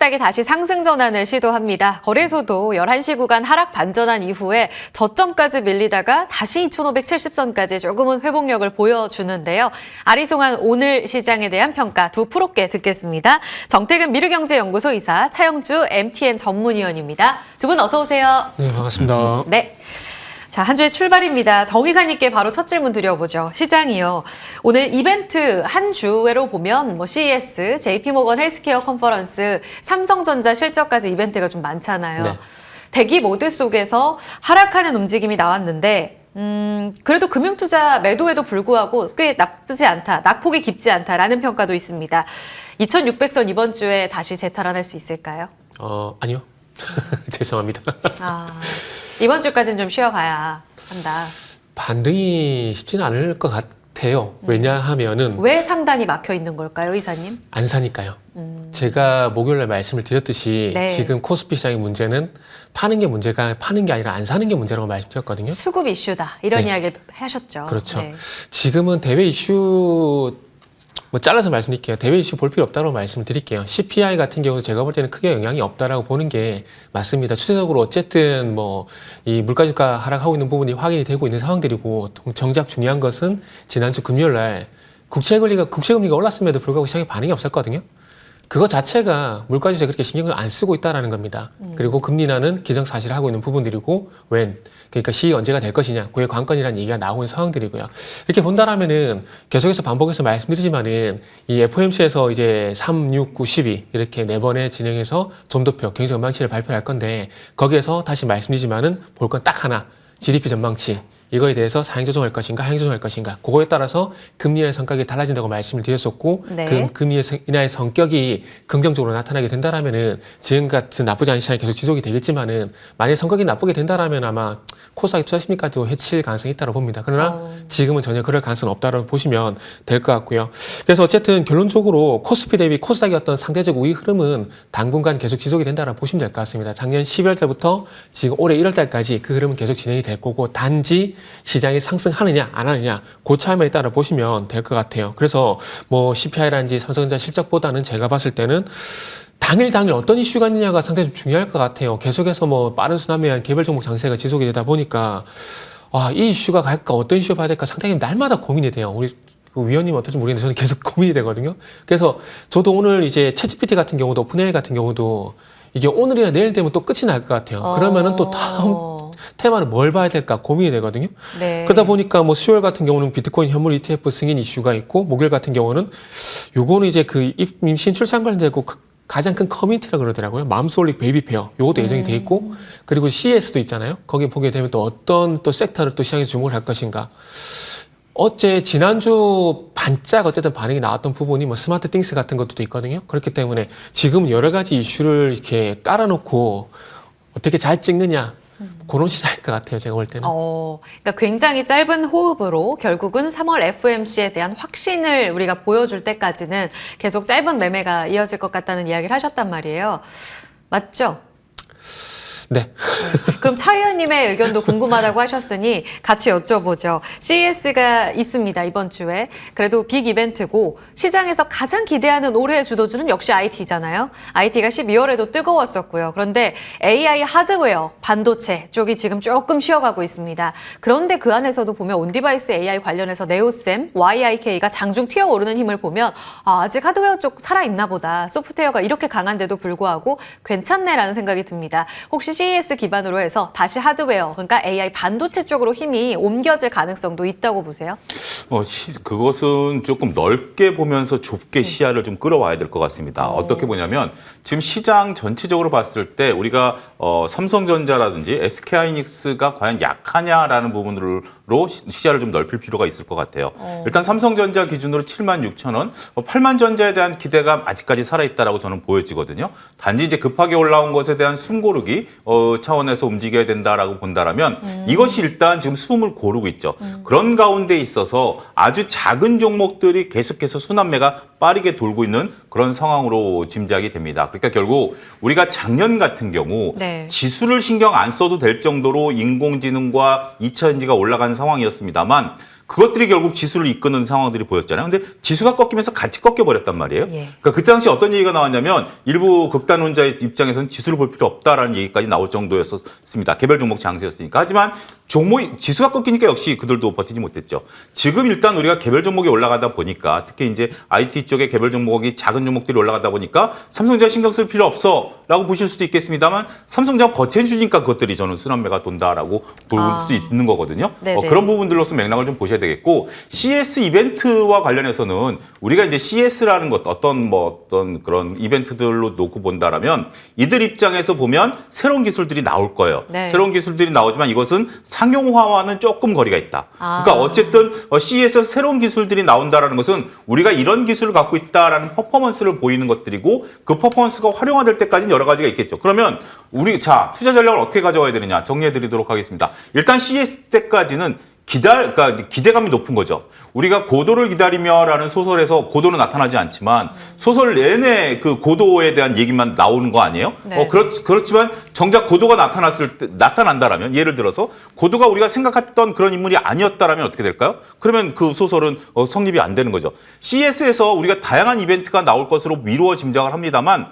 코스닥이 다시 상승 전환을 시도합니다. 거래소도 11시 구간 하락 반전한 이후에 저점까지 밀리다가 다시 2,570선까지 조금은 회복력을 보여주는데요. 아리송한 오늘 시장에 대한 평가 두 프로께 듣겠습니다. 정태근 미르경제연구소 이사, 차영주 MTN 전문위원입니다. 두 분 어서 오세요. 네, 반갑습니다. 네. 자, 한 주의 출발입니다. 정 이사님께 바로 첫 질문 드려보죠. 시장이요. 오늘 이벤트 한 주로 보면 CES, JP모건 헬스케어 컨퍼런스, 삼성전자 실적까지 이벤트가 좀 많잖아요. 네. 대기 모드 속에서 하락하는 움직임이 나왔는데 그래도 금융투자 매도에도 불구하고 꽤 나쁘지 않다, 낙폭이 깊지 않다라는 평가도 있습니다. 2600선 이번 주에 다시 재탈환할 수 있을까요? 아니요. 죄송합니다. 이번 주까지는 좀 쉬어가야 한다. 반등이 쉽지는 않을 것 같아요. 왜냐하면은 왜 상단이 막혀 있는 걸까요, 이사님? 안 사니까요. 제가 목요일에 말씀을 드렸듯이 네. 지금 코스피 시장의 문제는 파는 게 문제가 파는 게 아니라 안 사는 게 문제라고 말씀드렸거든요. 수급 이슈다 이런 네. 이야기를 하셨죠. 그렇죠. 네. 지금은 대외 이슈 잘라서 말씀드릴게요. 대외 이슈 볼 필요 없다고 말씀을 드릴게요. CPI 같은 경우도 제가 볼 때는 크게 영향이 없다라고 보는 게 맞습니다. 추세적으로 어쨌든 이 물가지가 하락하고 있는 부분이 확인이 되고 있는 상황들이고 정작 중요한 것은 지난주 금요일 날 국채금리가 올랐음에도 불구하고 시장에 반응이 없었거든요. 그거 자체가 물가지수에 그렇게 신경을 안 쓰고 있다라는 겁니다. 그리고 금리 인하는 기정사실을 하고 있는 부분들이고 그러니까 시기가 언제가 될 것이냐, 그의 관건이라는 얘기가 나오고 있는 상황들이고요. 이렇게 본다라면은 계속해서 반복해서 말씀드리지만은 이 FOMC에서 이제 3, 6, 9, 12 이렇게 4번에 진행해서 점도표 경제 전망치를 발표할 건데 거기에서 다시 말씀드리지만은 볼 건 딱 하나. GDP 전망치 이거에 대해서 사행 조정할 것인가 하행 조정할 것인가 그거에 따라서 금리 인하의 성격이 달라진다고 말씀을 드렸었고 네. 그 금리 인하의 성격이 긍정적으로 나타나게 된다라면은 지금 같은 나쁘지 않은 시장이 계속 지속이 되겠지만은 만약에 성격이 나쁘게 된다라면 아마 코스닥의 투자 심리까지도 해칠 가능성이 있다고 봅니다. 그러나 지금은 전혀 그럴 가능성은 없다고 보시면 될 것 같고요. 그래서 어쨌든 결론적으로 코스피 대비 코스닥의 어떤 상대적 우위 흐름은 당분간 계속 지속이 된다고 보시면 될 것 같습니다. 작년 12월 달부터 지금 올해 1월 달까지 그 흐름은 계속 진행이 될 거고 단지 시장이 상승하느냐 안 하느냐 그 차이만 따라 보시면 될 것 같아요. 그래서 CPI라든지 삼성전자 실적보다는 제가 봤을 때는 당일 어떤 이슈가 있느냐가 상당히 좀 중요할 것 같아요. 계속해서 빠른 순환에 의한 개별 종목 장세가 지속이 되다 보니까 이 이슈가 갈까 어떤 이슈가 봐야 될까 상당히 날마다 고민이 돼요. 우리 위원님 어떨지 모르겠는데 저는 계속 고민이 되거든요. 그래서 저도 오늘 이제 챗GPT 같은 경우도 오픈AI 같은 경우도 이게 오늘이나 내일 되면 또 끝이 날 것 같아요. 그러면은 또 다음 테마는 뭘 봐야 될까 고민이 되거든요. 네. 그러다 보니까 수요일 같은 경우는 비트코인 현물 ETF 승인 이슈가 있고 목요일 같은 경우는 요거는 이제 그 임신 출산 관련되고 가장 큰 커뮤니티라 그러더라고요. 맘스홀릭 베이비페어 요것도 예정이 돼 있고 그리고 CES도 있잖아요. 거기 보게 되면 또 어떤 또 섹터를 또 시장에서 주목을 할 것인가. 지난주 반짝 어쨌든 반응이 나왔던 부분이 스마트 띵스 같은 것도 있거든요. 그렇기 때문에 지금 여러 가지 이슈를 이렇게 깔아놓고 어떻게 잘 찍느냐. 그런 시작일 것 같아요. 제가 볼 때는. 그러니까 굉장히 짧은 호흡으로 결국은 3월 FOMC에 대한 확신을 우리가 보여줄 때까지는 계속 짧은 매매가 이어질 것 같다는 이야기를 하셨단 말이에요. 맞죠? 네. 그럼 차 의원님의 의견도 궁금하다고 하셨으니 같이 여쭤보죠. CES가 있습니다, 이번 주에. 그래도 빅 이벤트고 시장에서 가장 기대하는 올해의 주도주는 역시 IT잖아요. IT가 12월에도 뜨거웠었고요. 그런데 AI 하드웨어, 반도체 쪽이 지금 조금 쉬어가고 있습니다. 그런데 그 안에서도 보면 온디바이스 AI 관련해서 네오셈, YIK가 장중 튀어오르는 힘을 보면 아직 하드웨어 쪽 살아있나 보다. 소프트웨어가 이렇게 강한데도 불구하고 괜찮네라는 생각이 듭니다. 혹시 CES 기반으로 해서 다시 하드웨어, 그러니까 AI 반도체 쪽으로 힘이 옮겨질 가능성도 있다고 보세요? 그것은 조금 넓게 보면서 좁게 시야를 좀 끌어와야 될 것 같습니다. 어떻게 보냐면 지금 시장 전체적으로 봤을 때 우리가 삼성전자라든지 SK하이닉스가 과연 약하냐라는 부분으로 시야를 좀 넓힐 필요가 있을 것 같아요. 일단 삼성전자 기준으로 76,000원, 80,000전자에 대한 기대감 아직까지 살아있다라고 저는 보여지거든요. 단지 이제 급하게 올라온 것에 대한 숨고르기 차원에서 움직여야 된다라고 본다라면 이것이 일단 지금 숨을 고르고 있죠. 그런 가운데 있어서 아주 작은 종목들이 계속해서 순환매가 빠르게 돌고 있는 그런 상황으로 짐작이 됩니다. 그러니까 결국 우리가 작년 같은 경우 지수를 신경 안 써도 될 정도로 인공지능과 2차 전지가 올라간 상황이었습니다만 그것들이 결국 지수를 이끄는 상황들이 보였잖아요. 근데 지수가 꺾이면서 같이 꺾여버렸단 말이에요. 예. 그러니까 그 당시 어떤 얘기가 나왔냐면 일부 극단론자의 입장에서는 지수를 볼 필요 없다라는 얘기까지 나올 정도였습니다. 개별 종목 장세였으니까. 하지만 지수가 꺾이니까 역시 그들도 버티지 못했죠. 지금 일단 우리가 개별 종목이 올라가다 보니까 특히 이제 IT 쪽에 개별 종목이 작은 종목들이 올라가다 보니까 삼성전자 신경 쓸 필요 없어라고 보실 수도 있겠습니다만 삼성전자 버텨주니까 그것들이 저는 순환매가 돈다라고 볼 수 있는 거거든요. 그런 부분들로서 맥락을 좀 보셔야 되겠고 CS 이벤트와 관련해서는 우리가 이제 CS라는 것 어떤 그런 이벤트들로 놓고 본다라면 이들 입장에서 보면 새로운 기술들이 나올 거예요. 네. 새로운 기술들이 나오지만 이것은 상용화와는 조금 거리가 있다. 그러니까 어쨌든 CE에서 새로운 기술들이 나온다라는 것은 우리가 이런 기술을 갖고 있다라는 퍼포먼스를 보이는 것들이고 그 퍼포먼스가 활용화될 때까지는 여러 가지가 있겠죠. 그러면 투자 전략을 어떻게 가져와야 되느냐 정리해 드리도록 하겠습니다. 일단 CES 때까지는 그러니까 기대감이 높은 거죠. 우리가 고도를 기다리며라는 소설에서 고도는 나타나지 않지만 소설 내내 그 고도에 대한 얘기만 나오는 거 아니에요? 네. 그렇지만 정작 고도가 나타난다라면 예를 들어서 고도가 우리가 생각했던 그런 인물이 아니었다라면 어떻게 될까요? 그러면 그 소설은 성립이 안 되는 거죠. CES에서 우리가 다양한 이벤트가 나올 것으로 미루어 짐작을 합니다만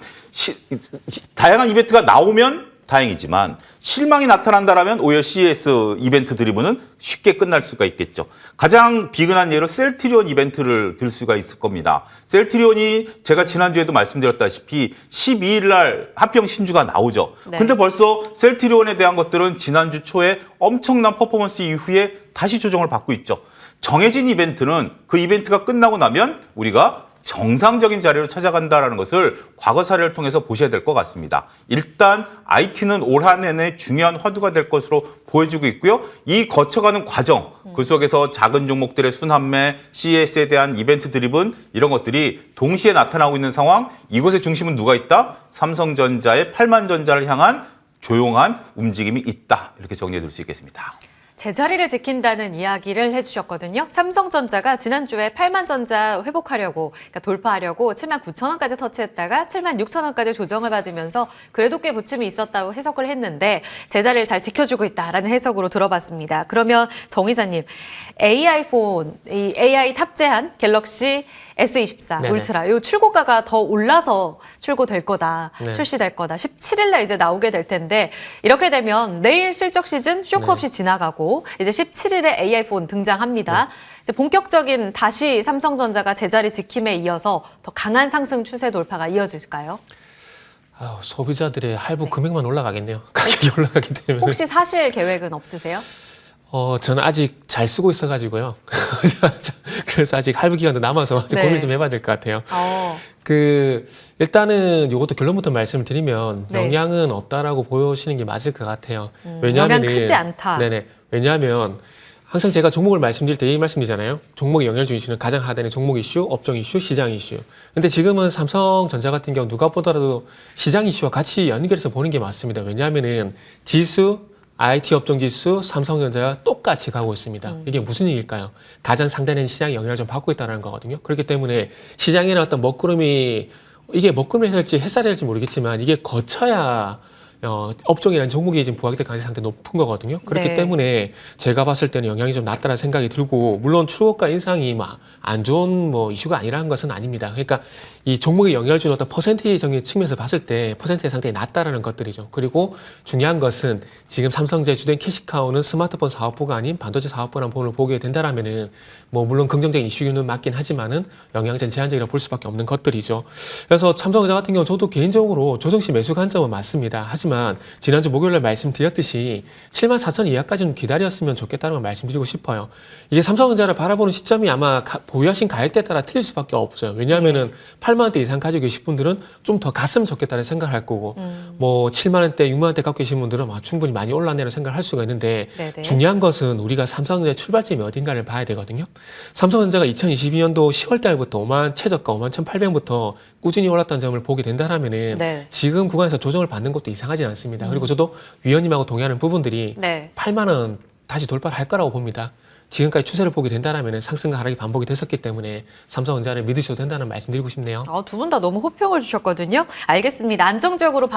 다양한 이벤트가 나오면 다행이지만 실망이 나타난다라면 오히려 CES 이벤트 드리븐은 쉽게 끝날 수가 있겠죠. 가장 비근한 예로 셀트리온 이벤트를 들 수가 있을 겁니다. 셀트리온이 제가 지난주에도 말씀드렸다시피 12일 날 합병 신주가 나오죠. 네. 근데 벌써 셀트리온에 대한 것들은 지난주 초에 엄청난 퍼포먼스 이후에 다시 조정을 받고 있죠. 정해진 이벤트는 그 이벤트가 끝나고 나면 우리가 정상적인 자리로 찾아간다는 것을 과거 사례를 통해서 보셔야 될 것 같습니다. 일단 IT는 올 한 해내 중요한 화두가 될 것으로 보여지고 있고요. 이 거쳐가는 과정, 그 속에서 작은 종목들의 순환매, CES에 대한 이벤트 드리븐 이런 것들이 동시에 나타나고 있는 상황, 이곳의 중심은 누가 있다? 삼성전자의 8만전자를 향한 조용한 움직임이 있다. 이렇게 정리해 둘 수 있겠습니다. 제자리를 지킨다는 이야기를 해주셨거든요. 삼성전자가 지난주에 8만전자 회복하려고, 그러니까 돌파하려고 7만 9천 원까지 터치했다가 7만 6천 원까지 조정을 받으면서 그래도 꽤 부침이 있었다고 해석을 했는데 제자리를 잘 지켜주고 있다라는 해석으로 들어봤습니다. 그러면 정 이사님, 이 AI 탑재한 갤럭시 S24 네네. 울트라 이 출고가가 더 올라서 출고될 거다, 네. 출시될 거다. 17일 날 이제 나오게 될 텐데 이렇게 되면 내일 실적 시즌 쇼크 네. 없이 지나가고 이제 17일에 AI4 등장합니다. 이제 본격적인 다시 삼성전자가 제자리 지킴에 이어서 더 강한 상승 추세 돌파가 이어질까요? 소비자들의 할부 금액만 올라가겠네요. 가격이 올라가기 때문에. 혹시 사실 계획은 없으세요? 저는 아직 잘 쓰고 있어가지고요. 그래서 아직 할부 기간도 남아서 네. 고민 좀 해봐야 될 것 같아요. 일단은 이것도 결론부터 말씀을 드리면 네. 영향은 없다라고 보시는 게 맞을 것 같아요. 영향 크지 않다. 네네. 왜냐하면 항상 제가 종목을 말씀드릴 때 이 말씀드리잖아요. 종목의 영향을 주는 이슈는 가장 하단에 종목 이슈, 업종 이슈, 시장 이슈. 근데 지금은 삼성전자 같은 경우 누가 보더라도 시장 이슈와 같이 연결해서 보는 게 맞습니다. 왜냐하면은 지수, IT 업종 지수, 삼성전자가 똑같이 가고 있습니다. 이게 무슨 얘기일까요? 가장 상단에는 시장의 영향을 좀 받고 있다는 거거든요. 그렇기 때문에 시장에는 어떤 먹구름이 이게 먹구름이 될지 햇살이 될지 모르겠지만 이게 거쳐야 업종이라는 종목이 지금 부각될 가능성이 상당히 높은 거거든요. 그렇기 네. 때문에 제가 봤을 때는 영향이 좀 낮다는 생각이 들고 물론 출고가 인상이 안 좋은 이슈가 아니라는 것은 아닙니다. 그러니까 이 종목에 영향을 주는 어떤 퍼센테이적인 측면에서 봤을 때 퍼센테이지 상당히 낮다라는 것들이죠. 그리고 중요한 것은 지금 삼성전자의 주된 캐시카우는 스마트폰 사업부가 아닌 반도체 사업부라는 부분을 보게 된다라면은 물론 긍정적인 이슈는 맞긴 하지만은 영향은 제한적이라고 볼 수밖에 없는 것들이죠. 그래서 삼성전자 같은 경우 저도 개인적으로 조정시 매수 관점은 맞습니다. 하지만 지난주 목요일날 말씀드렸듯이 74,000 이하까지는 기다렸으면 좋겠다는 걸 말씀드리고 싶어요. 이게 삼성전자를 바라보는 시점이 아마 보유하신 가격대에 따라 틀릴 수밖에 없어요. 왜냐하면은 8만 원대 이상 가지고 계신 분들은 좀 더 갔으면 좋겠다는 생각을 할 거고 7만 원대, 6만 원대 갖고 계신 분들은 충분히 많이 올랐네라는 생각을 할 수가 있는데 네네. 중요한 것은 우리가 삼성전자의 출발점이 어딘가를 봐야 되거든요. 삼성전자가 2022년도 10월 달부터 최저가 51,800부터 꾸준히 올랐다는 점을 보게 된다면은 네. 지금 구간에서 조정을 받는 것도 이상하진 않습니다. 그리고 저도 위원님하고 동의하는 부분들이 네. 8만 원 다시 돌파를 할 거라고 봅니다. 지금까지 추세를 보게 된다면 상승과 하락이 반복이 됐었기 때문에 삼성전자를 믿으셔도 된다는 말씀 드리고 싶네요. 두 분 다 너무 호평을 주셨거든요. 알겠습니다. 안정적으로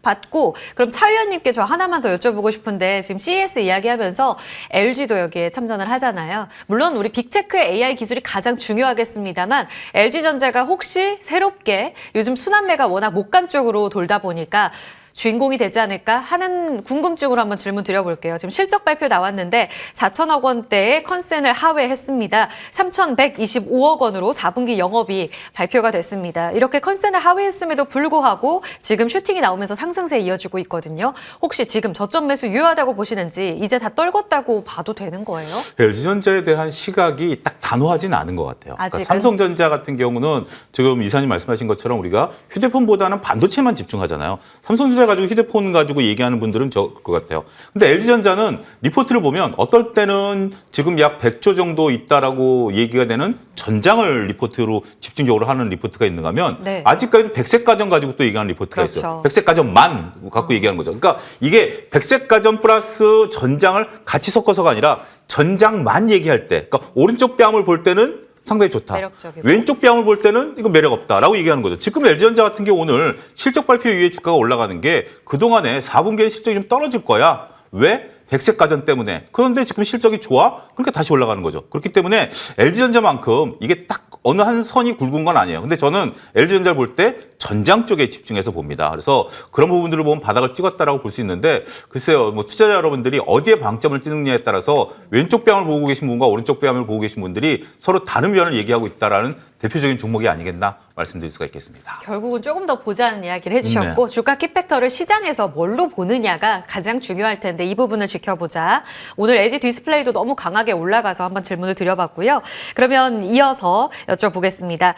받고 그럼 차 의원님께 저 하나만 더 여쭤보고 싶은데 지금 CES 이야기하면서 LG도 여기에 참전을 하잖아요. 물론 우리 빅테크의 AI 기술이 가장 중요하겠습니다만 LG전자가 혹시 새롭게 요즘 순환매가 워낙 목간 쪽으로 돌다 보니까 주인공이 되지 않을까 하는 궁금증으로 한번 질문 드려볼게요. 지금 실적 발표 나왔는데 4천억 원대의 컨센을 하회했습니다. 3,125억 원으로 4분기 영업이 발표가 됐습니다. 이렇게 컨센을 하회했음에도 불구하고 지금 슈팅이 나오면서 상승세에 이어지고 있거든요. 혹시 지금 저점 매수 유효하다고 보시는지 이제 다 떨궜다고 봐도 되는 거예요? LG전자에 대한 시각이 딱 단호하진 않은 것 같아요. 그러니까 아직은? 삼성전자 같은 경우는 지금 이사님 말씀하신 것처럼 우리가 휴대폰보다는 반도체만 집중하잖아요. 삼성전자 가지고 휴대폰 가지고 얘기하는 분들은 것 같아요. 근데 LG전자는 리포트를 보면 어떨 때는 지금 약 100조 정도 있다라고 얘기가 되는 전장을 리포트로 집중적으로 하는 리포트가 있는가 하면 네. 아직까지도 백색 가전 가지고 또 얘기하는 리포트가 그렇죠. 있어요. 백색 가전만 갖고 얘기하는 거죠. 그러니까 이게 백색 가전 플러스 전장을 같이 섞어서가 아니라 전장만 얘기할 때, 그러니까 오른쪽 뺨을 볼 때는 상당히 좋다. 매력적이고. 왼쪽 뺨을 볼 때는 이거 매력 없다라고 얘기하는 거죠. 지금 LG전자 같은 경우 오늘 실적 발표 이후에 주가가 올라가는 게 그동안에 4분기에 실적이 좀 떨어질 거야. 왜? 백색 가전 때문에. 그런데 지금 실적이 좋아? 그러니까 다시 올라가는 거죠. 그렇기 때문에 LG전자만큼 이게 딱 어느 한 선이 굵은 건 아니에요. 근데 저는 LG전자를 볼 때 전장 쪽에 집중해서 봅니다. 그래서 그런 부분들을 보면 바닥을 찍었다라고 볼 수 있는데 글쎄요, 뭐 투자자 여러분들이 어디에 방점을 찍느냐에 따라서 왼쪽 뺨을 보고 계신 분과 오른쪽 뺨을 보고 계신 분들이 서로 다른 면을 얘기하고 있다라는 대표적인 종목이 아니겠나 말씀드릴 수가 있겠습니다. 결국은 조금 더 보자는 이야기를 해주셨고 주가 키팩터를 시장에서 뭘로 보느냐가 가장 중요할 텐데 이 부분을 지켜보자. 오늘 LG 디스플레이도 너무 강하게 올라가서 한번 질문을 드려봤고요. 그러면 이어서 여쭤보겠습니다.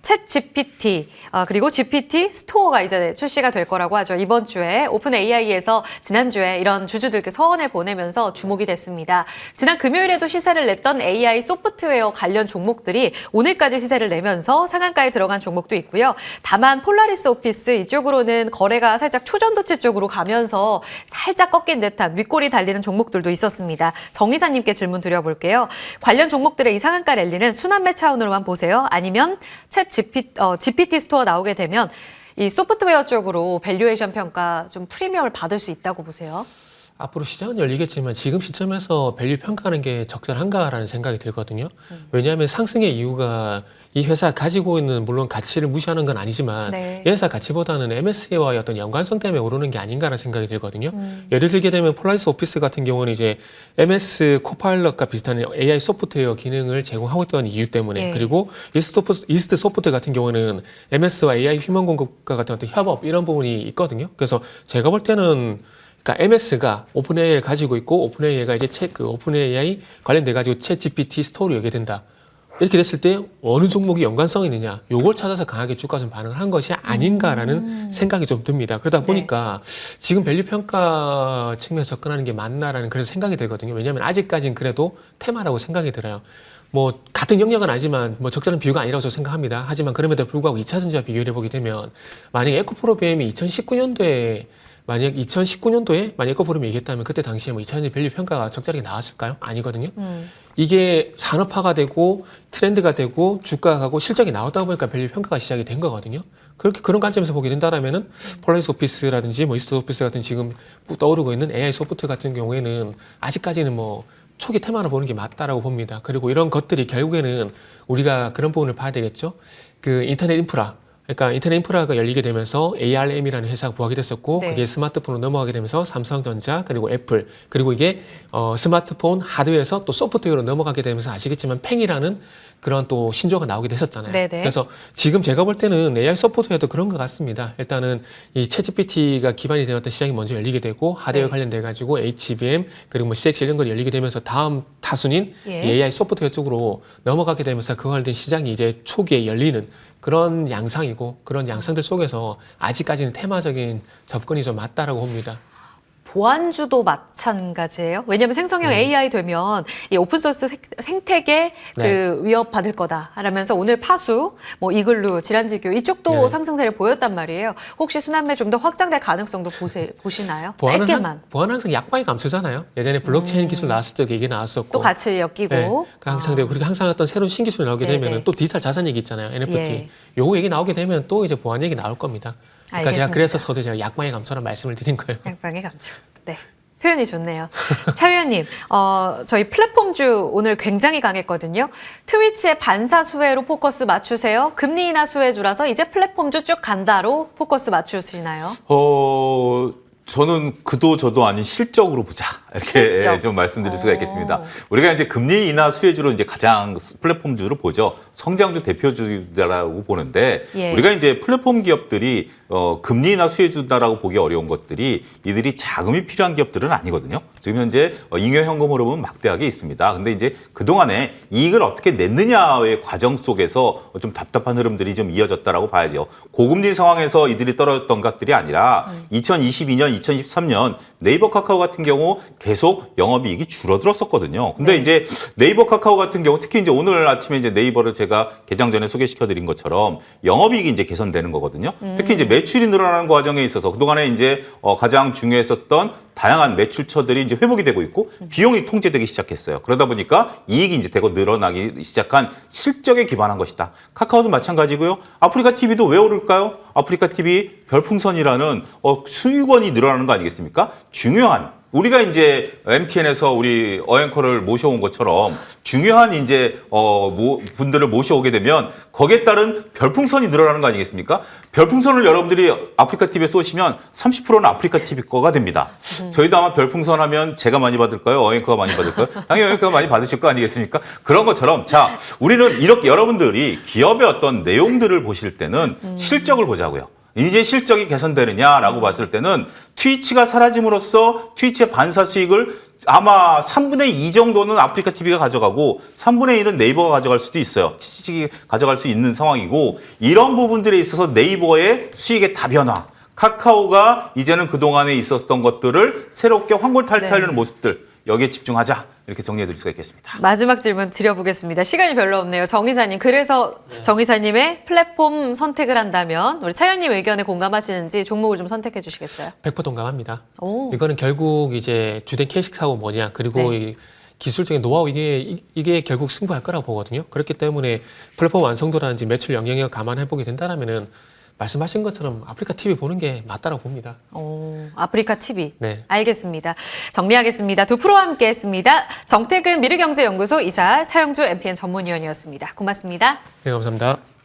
챗 GPT 그리고 GPT 스토어가 이제 출시가 될 거라고 하죠. 이번 주에 오픈 AI에서 지난주에 이런 주주들께 서원을 보내면서 주목이 됐습니다. 지난 금요일에도 시세를 냈던 AI 소프트웨어 관련 종목들이 오늘까지 시세를 내면서 상한가에 들어간 종목도 있고요. 다만 폴라리스 오피스 이쪽으로는 거래가 살짝 초전도체 쪽으로 가면서 살짝 꺾인 듯한 윗골이 달리는 종목들도 있었습니다. 정 이사님께 질문 드려볼게요. 관련 종목들의 이 상한가 랠리는 순환매 차원으로만 보세요? 아니면 챗 GPT 스토어 나오게 되면 이 소프트웨어 쪽으로 밸류에이션 평가 좀 프리미엄을 받을 수 있다고 보세요? 앞으로 시장은 열리겠지만 지금 시점에서 밸류 평가하는 게 적절한가라는 생각이 들거든요. 왜냐하면 상승의 이유가 이 회사가 가지고 있는 물론 가치를 무시하는 건 아니지만 네. 이 회사 가치보다는 MSCI와의 어떤 연관성 때문에 오르는 게 아닌가라는 생각이 들거든요. 예를 들게 되면 폴라리스 오피스 같은 경우는 이제 MS 코파일럿과 비슷한 AI 소프트웨어 기능을 제공하고 있던 이유 때문에 네. 그리고 이스트 소프트 같은 경우는 MS와 AI 휴먼 공급과 같은 어떤 협업 이런 부분이 있거든요. 그래서 제가 볼 때는 그러니까 MS가 오픈 AI를 가지고 있고 오픈 AI가 이제 오픈 AI 관련돼 가지고 챗 GPT 스토어로 여기게 된다. 이렇게 됐을 때 어느 종목이 연관성이 있느냐, 요걸 찾아서 강하게 주가 좀 반응을 한 것이 아닌가라는 생각이 좀 듭니다. 그러다 보니까 지금 밸류 평가 측면에서 접근하는 게 맞나라는 그런 생각이 들거든요. 왜냐하면 아직까지는 그래도 테마라고 생각이 들어요. 뭐 같은 영역은 아니지만 뭐 적절한 비유가 아니라고 저는 생각합니다. 하지만 그럼에도 불구하고 2차전지와 비교를 해보게 되면 만약에 에코프로비엠이 2019년도에 만약 2019년도에 만약 에코프로비엠이 얘기했다면 그때 당시에 뭐 2차전지 밸류 평가가 적절하게 나왔을까요? 아니거든요. 이게 산업화가 되고 트렌드가 되고 주가가 가고 실적이 나왔다 보니까 밸류 평가가 시작이 된 거거든요. 그렇게 그런 관점에서 보게 된다라면은 폴라리스 오피스라든지 뭐 이스트 오피스 같은 지금 떠오르고 있는 AI 소프트 같은 경우에는 아직까지는 뭐 초기 테마로 보는 게 맞다라고 봅니다. 그리고 이런 것들이 결국에는 우리가 그런 부분을 봐야 되겠죠. 그 인터넷 인프라. 그러니까 인터넷 인프라가 열리게 되면서 ARM이라는 회사가 구하게 됐었고 네. 그게 스마트폰으로 넘어가게 되면서 삼성전자 그리고 애플 그리고 이게 스마트폰 하드웨어에서 또 소프트웨어로 넘어가게 되면서 아시겠지만 팽이라는 그런 또 신조어가 나오게 됐었잖아요. 네네. 그래서 지금 제가 볼 때는 AI 소프트웨어도 그런 것 같습니다. 일단은 이 챗GPT가 기반이 되는 어떤 시장이 먼저 열리게 되고 하드웨어 네. 관련돼 가지고 HBM 그리고 뭐 CX 이런 거 열리게 되면서 다음 타순인 예. 이 AI 소프트웨어 쪽으로 넘어가게 되면서 그와 관련된 시장이 이제 초기에 열리는 그런 양상이고 그런 양상들 속에서 아직까지는 테마적인 접근이 좀 맞다라고 봅니다. 보안주도 마찬가지예요. 왜냐하면 생성형 AI 되면 이 오픈소스 생태계 그 위협 받을 거다. 라면서 오늘 파수, 뭐 이글루, 질환지교 이쪽도 상승세를 보였단 말이에요. 혹시 순환매 좀 더 확장될 가능성도 보시나요? 짧게만. 보안은 항상 약방이 감추잖아요. 예전에 블록체인 기술 나왔을 때 얘기 나왔었고 또 같이 엮이고. 네, 항상 되고 그리고 항상 어떤 새로운 신기술이 나오게 네네. 되면 또 디지털 자산 얘기 있잖아요. NFT. 예. 요거 얘기 나오게 되면 또 이제 보안 얘기 나올 겁니다. 그러니까 알겠습니다. 제가 그래서 서두에 제가 약방의 감초라는 말씀을 드린 거예요. 양방의 감초. 네. 표현이 좋네요. 차 위원님, 저희 플랫폼주 오늘 굉장히 강했거든요. 트위치의 반사 수혜로 포커스 맞추세요. 금리 인하 수혜주라서 이제 플랫폼주 쭉 간다로 포커스 맞추시나요? 저는 그도 저도 아닌 실적으로 보자. 이렇게 실적. 좀 말씀드릴 수가 있겠습니다. 우리가 이제 금리 인하 수혜주로 이제 가장 플랫폼주로 보죠. 성장주 대표주다라고 보는데 예. 우리가 이제 플랫폼 기업들이 금리 인하 수혜주다라고 보기 어려운 것들이 이들이 자금이 필요한 기업들은 아니거든요. 지금 현재 잉여 현금 흐름은 막대하게 있습니다. 근데 이제 그동안에 이익을 어떻게 냈느냐의 과정 속에서 좀 답답한 흐름들이 좀 이어졌다라고 봐야죠. 고금리 상황에서 이들이 떨어졌던 것들이 아니라 2022년, 2023년 네이버 카카오 같은 경우 계속 영업이익이 줄어들었었거든요. 근데 이제 네이버 카카오 같은 경우 특히 이제 오늘 아침에 이제 네이버를 제가 개장 전에 소개시켜드린 것처럼 영업이익이 이제 개선되는 거거든요. 특히 이제 매출이 늘어나는 과정에 있어서 그동안에 이제 가장 중요했었던 다양한 매출처들이 이제 회복이 되고 있고 비용이 통제되기 시작했어요. 그러다 보니까 이익이 이제 되고 늘어나기 시작한 실적에 기반한 것이다. 카카오도 마찬가지고요. 아프리카 TV도 왜 오를까요? 아프리카 TV 별풍선이라는 수익원이 늘어나는 거 아니겠습니까? 중요한 우리가 이제 MTN에서 우리 어앵커를 모셔온 것처럼 중요한 이제 분들을 모셔오게 되면 거기에 따른 별풍선이 늘어나는 거 아니겠습니까? 별풍선을 여러분들이 아프리카 TV에 쏘시면 30%는 아프리카 TV 거가 됩니다. 저희도 아마 별풍선 하면 제가 많이 받을까요? 어앵커가 많이 받을까요? 당연히 어앵커가 많이 받으실 거 아니겠습니까? 그런 것처럼 자, 우리는 이렇게 여러분들이 기업의 어떤 내용들을 보실 때는 실적을 보자고요. 이제 실적이 개선되느냐라고 봤을 때는 트위치가 사라짐으로써 트위치의 반사 수익을 아마 3분의 2 정도는 아프리카 TV가 가져가고 3분의 1은 네이버가 가져갈 수도 있어요. 치치직이 가져갈 수 있는 상황이고 이런 부분들에 있어서 네이버의 수익의 다변화 카카오가 이제는 그동안에 있었던 것들을 새롭게 환골탈퇴하려는 모습들 여기에 집중하자 이렇게 정리해드릴 수가 있겠습니다. 마지막 질문 드려보겠습니다. 시간이 별로 없네요. 정 이사님, 그래서 정 이사님의 플랫폼 선택을 한다면 우리 차 의원님 의견에 공감하시는지 종목을 좀 선택해 주시겠어요? 100% 동감합니다. 오. 이거는 결국 이제 주된 케이스 사고 뭐냐 그리고 이 기술적인 노하우 이게 결국 승부할 거라고 보거든요. 그렇기 때문에 플랫폼 완성도라든지 매출 영향을 감안해 보게 된다면은 말씀하신 것처럼 아프리카 TV 보는 게 맞다라고 봅니다. 아프리카 TV. 네. 알겠습니다. 정리하겠습니다. 두 프로와 함께했습니다. 정태근 미르경제연구소 이사, 차영주 MTN 전문위원이었습니다. 고맙습니다. 네, 감사합니다.